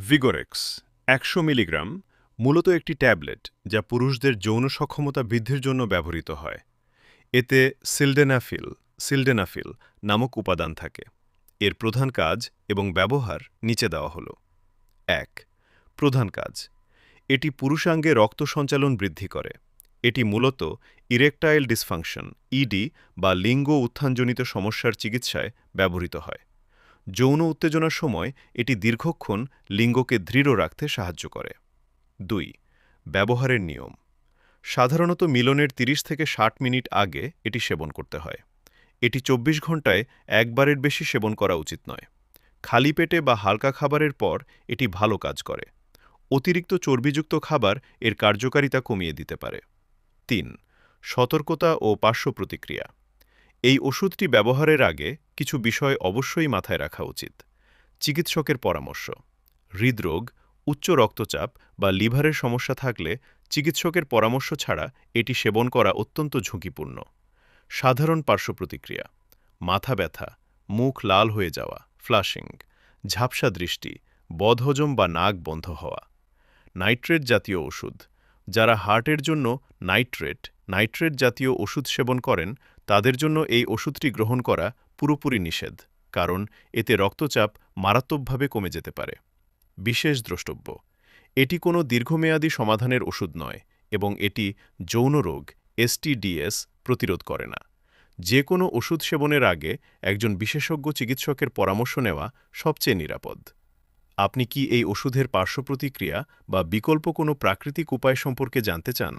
Vigorex ১০০ milligram মূলত একটি tablet যা পুরুষদের যৌন সক্ষমতা বৃদ্ধির জন্য ব্যবহৃত হয়। এতে সিলডেনাফিল নামক উপাদান থাকে। এর প্রধান কাজ এবং ব্যবহার নিচে দেওয়া হল। ১. প্রধান কাজ: এটি পুরুষাঙ্গে রক্ত সঞ্চালন বৃদ্ধি করে। এটি মূলত ইরেকটাইল ডিসফাংশন ইডি বা লিঙ্গ উত্থানজনিত সমস্যার চিকিৎসায় ব্যবহৃত হয়। যৌন উত্তেজনার সময় এটি দীর্ঘক্ষণ লিঙ্গকে দৃঢ় রাখতে সাহায্য করে। ২. ব্যবহারের নিয়ম: সাধারণত মিলনের ৩০ থেকে ৬০ মিনিট আগে এটি সেবন করতে হয়। এটি ২৪ ঘণ্টায় একবারের বেশি সেবন করা উচিত নয়। খালি পেটে বা হালকা খাবারের পর এটি ভালো কাজ করে। অতিরিক্ত চর্বিযুক্ত খাবার এর কার্যকারিতা কমিয়ে দিতে পারে। ৩. সতর্কতা ও পার্শ্ব প্রতিক্রিয়া: এই ওষুধটি ব্যবহারের আগে কিছু বিষয় অবশ্যই মাথায় রাখা উচিত। চিকিৎসকের পরামর্শ: হৃদরোগ, উচ্চ রক্তচাপ বা লিভারের সমস্যা থাকলে চিকিৎসকের পরামর্শ ছাড়া এটি সেবন করা অত্যন্ত ঝুঁকিপূর্ণ। সাধারণ পার্শ্ব প্রতিক্রিয়া: মাথা ব্যথা, মুখ লাল হয়ে যাওয়া, ফ্লাশিং, ঝাপসা দৃষ্টি, বদহজম বা নাক বন্ধ হওয়া। নাইট্রেট জাতীয় ওষুধ: যারা হার্টের জন্য নাইট্রেট জাতীয় ওষুধ সেবন করেন তাদের জন্য এই ওষুধটি গ্রহণ করা পুরোপুরি নিষেধ, কারণ এতে রক্তচাপ মারাত্মকভাবে কমে যেতে পারে। বিশেষ দ্রষ্টব্য: এটি কোনো দীর্ঘমেয়াদী সমাধানের ওষুধ নয় এবং এটি যৌন রোগ STDs প্রতিরোধ করে না। যে কোনো ওষুধ সেবনের আগে একজন বিশেষজ্ঞ চিকিৎসকের পরামর্শ নেওয়া সবচেয়ে নিরাপদ। আপনি কি এই ওষুধের পার্শ্ব প্রতিক্রিয়া বা বিকল্প কোনো প্রাকৃতিক উপায় সম্পর্কে জানতে চান?